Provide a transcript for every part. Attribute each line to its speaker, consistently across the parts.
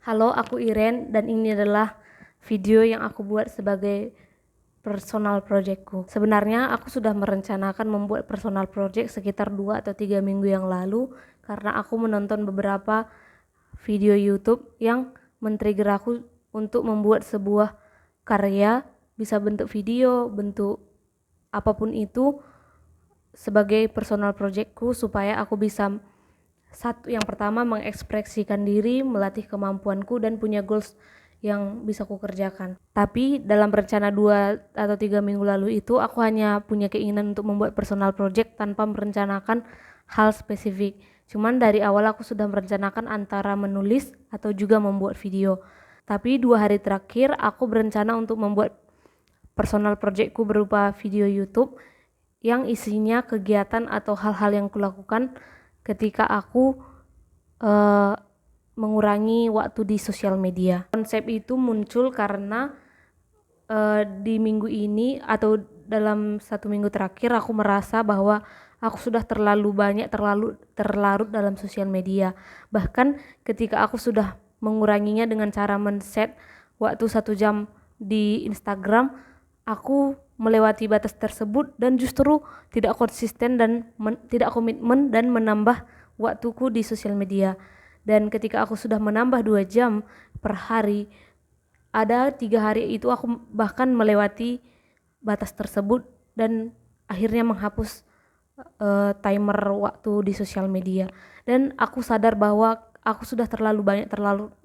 Speaker 1: Halo, aku Iren dan ini adalah video yang aku buat sebagai personal projectku. Sebenarnya aku sudah merencanakan membuat personal project sekitar 2 atau 3 minggu yang lalu karena aku menonton beberapa video YouTube yang men-trigger aku untuk membuat sebuah karya, bisa bentuk video, bentuk apapun itu sebagai personal projectku supaya aku bisa yang pertama mengekspresikan diri, melatih kemampuanku dan punya goals yang bisa ku kerjakan. Tapi dalam rencana 2 atau 3 minggu lalu itu aku hanya punya keinginan untuk membuat personal project tanpa merencanakan hal spesifik. Cuman dari awal aku sudah merencanakan antara menulis atau juga membuat video. Tapi 2 hari terakhir aku berencana untuk membuat personal projectku berupa video YouTube yang isinya kegiatan atau hal-hal yang kulakukan ketika aku mengurangi waktu di sosial media. Konsep itu muncul karena di minggu ini atau dalam 1 minggu terakhir aku merasa bahwa aku sudah terlalu terlarut dalam sosial media. Bahkan ketika aku sudah menguranginya dengan cara men-set waktu 1 jam di Instagram, aku melewati batas tersebut dan justru tidak konsisten dan tidak komitmen dan menambah waktuku di sosial media. Dan ketika aku sudah menambah 2 jam per hari, ada 3 hari itu aku bahkan melewati batas tersebut dan akhirnya menghapus timer waktu di sosial media. Dan aku sadar bahwa aku sudah terlalu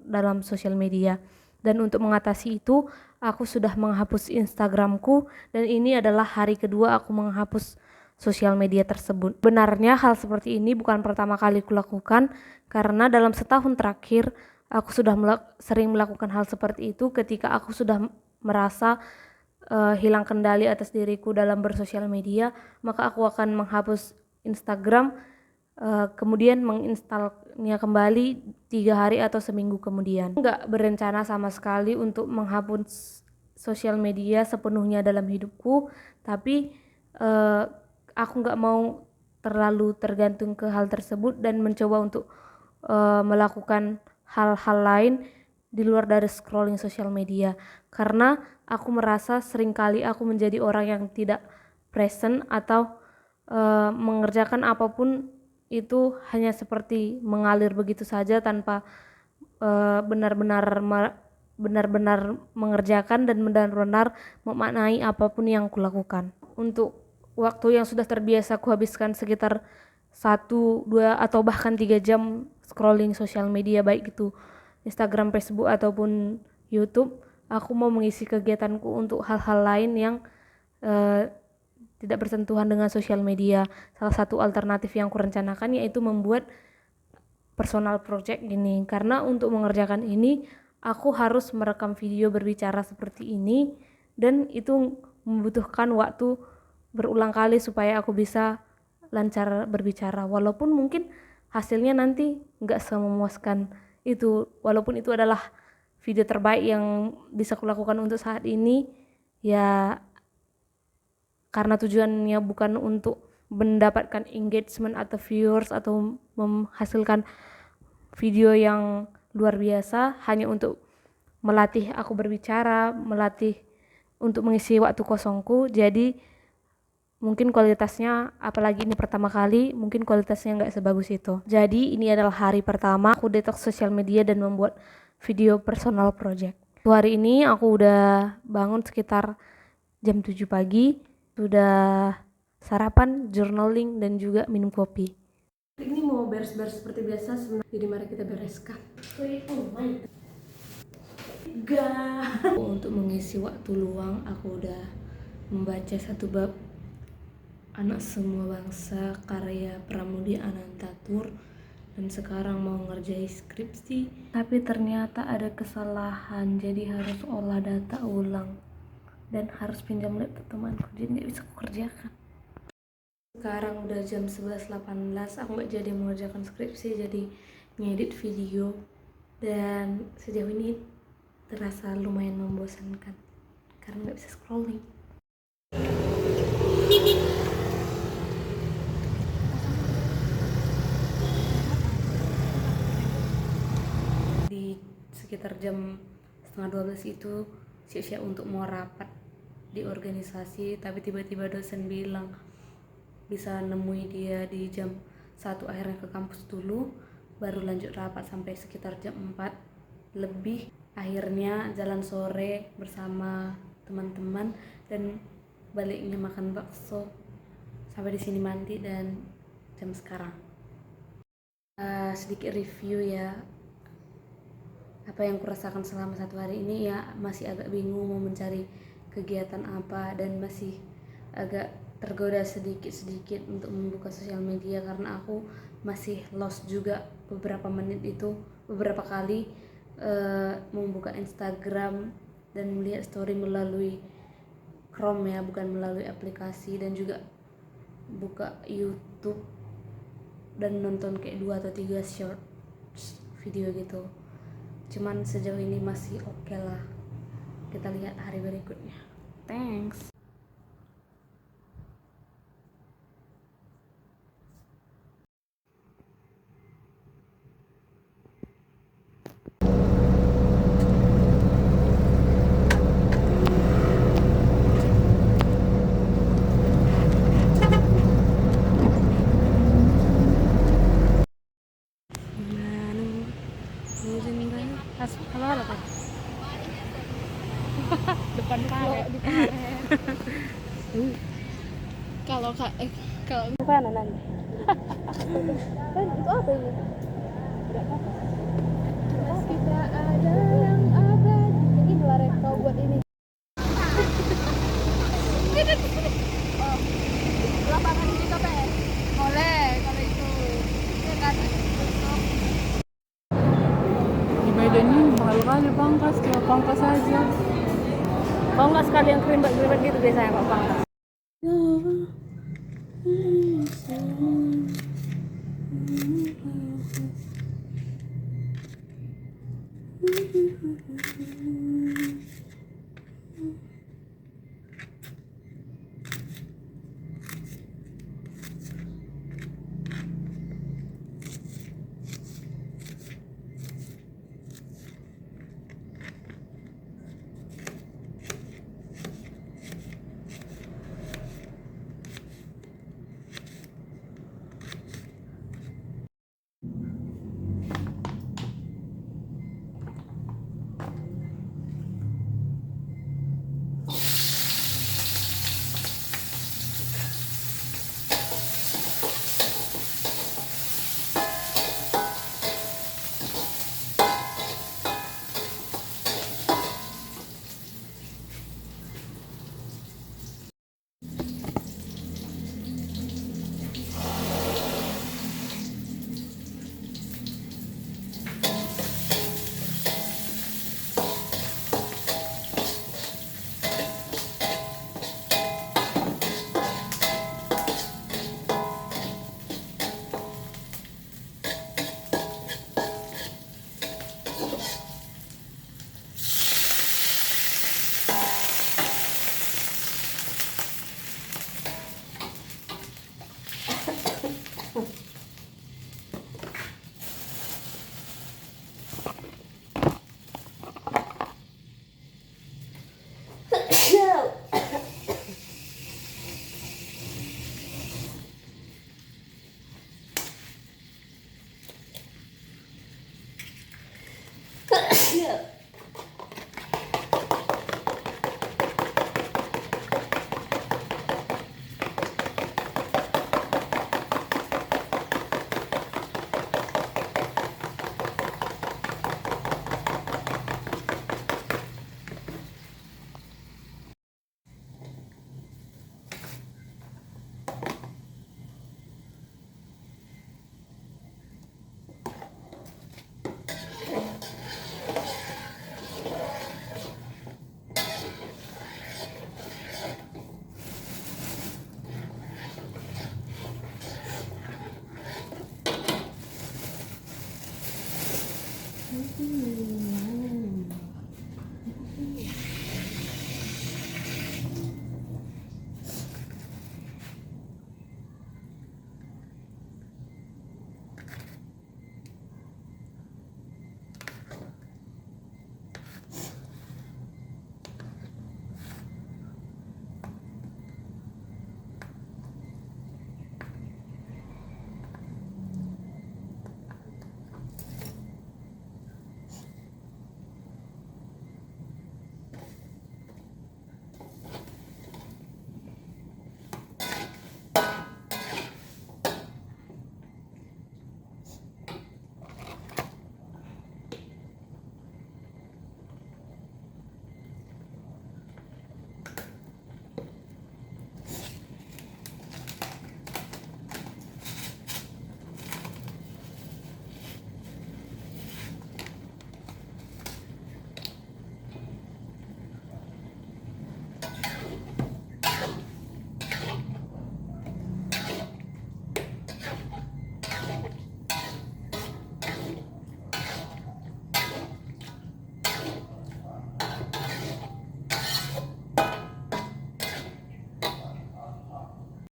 Speaker 1: dalam sosial media. Dan untuk mengatasi itu, aku sudah menghapus Instagramku dan ini adalah hari kedua aku menghapus sosial media tersebut. Benarnya hal seperti ini bukan pertama kali kulakukan karena dalam setahun terakhir aku sudah sering melakukan hal seperti itu ketika aku sudah merasa hilang kendali atas diriku dalam bersosial media, maka aku akan menghapus Instagram, kemudian menginstalnya kembali 3 hari atau seminggu kemudian. Nggak berencana sama sekali untuk menghapus sosial media sepenuhnya dalam hidupku, tapi aku nggak mau terlalu tergantung ke hal tersebut dan mencoba untuk melakukan hal-hal lain di luar dari scrolling sosial media, karena aku merasa seringkali aku menjadi orang yang tidak present atau mengerjakan apapun itu hanya seperti mengalir begitu saja tanpa benar-benar mengerjakan dan benar-benar memaknai apapun yang kulakukan. Untuk waktu yang sudah terbiasa kuhabiskan sekitar 1, 2 atau bahkan 3 jam scrolling sosial media, baik itu Instagram, Facebook ataupun YouTube, aku mau mengisi kegiatanku untuk hal-hal lain yang tidak bersentuhan dengan sosial media. Salah satu alternatif yang kurencanakan yaitu membuat personal project ini, karena untuk mengerjakan ini aku harus merekam video berbicara seperti ini dan itu membutuhkan waktu berulang kali supaya aku bisa lancar berbicara, walaupun mungkin hasilnya nanti nggak sememuaskan itu, walaupun itu adalah video terbaik yang bisa kulakukan untuk saat ini ya, karena tujuannya bukan untuk mendapatkan engagement atau viewers atau menghasilkan video yang luar biasa, hanya untuk melatih aku berbicara, melatih untuk mengisi waktu kosongku. Jadi mungkin kualitasnya, apalagi ini pertama kali, mungkin kualitasnya nggak sebagus itu. Jadi ini adalah hari pertama aku detox sosial media dan membuat video personal project. Hari ini aku udah bangun sekitar jam 7 pagi, sudah sarapan, journaling, dan juga minum kopi. Ini mau beres-beres seperti biasa sebenarnya, jadi mari kita bereskan. Untuk mengisi waktu luang, aku udah membaca 1 bab Anak Semua Bangsa karya Pramudia Anantatur dan sekarang mau ngerjain skripsi, tapi ternyata ada kesalahan, jadi harus olah data ulang dan harus pinjam laptop temanku, jadi nggak bisa aku kerjakan. Sekarang udah jam 11.18, aku nggak jadi mengerjakan skripsi, jadi ngedit video, dan sejauh ini terasa lumayan membosankan karena nggak bisa scrolling.
Speaker 2: sekitar jam setengah 12 itu siap-siap untuk mau rapat di organisasi, tapi tiba-tiba dosen bilang bisa nemui dia di jam 1, akhirnya ke kampus dulu baru lanjut rapat sampai sekitar jam 4 lebih. Akhirnya jalan sore bersama teman-teman dan baliknya makan bakso sampai di sini mandi dan jam sekarang. Sedikit review ya, apa yang kurasakan selama 1 hari ini ya, masih agak bingung mau mencari kegiatan apa dan masih agak tergoda sedikit-sedikit untuk membuka sosial media karena aku masih lost juga beberapa menit itu, beberapa kali membuka Instagram dan melihat story melalui Chrome ya, bukan melalui aplikasi, dan juga buka YouTube dan nonton kayak 2 atau 3 short video gitu. Cuman sejauh ini masih oke lah. Kita lihat hari berikutnya. Thanks.
Speaker 1: Halo, halo kan? Depan karet. Di karet.
Speaker 3: Kalau kalau
Speaker 1: Mana nanti?
Speaker 3: kan itu apa ini? Kita ada yang abadi. Ini melarang kau buat ini. Oh, lapangan di KPS. Boleh kalau itu. Ya kan.
Speaker 4: Di Medan ini mahal kali pangkas, cuma pangkas aja.
Speaker 1: Kalau nggak sekali yang keribat-keribat gitu biasanya kok pangkas.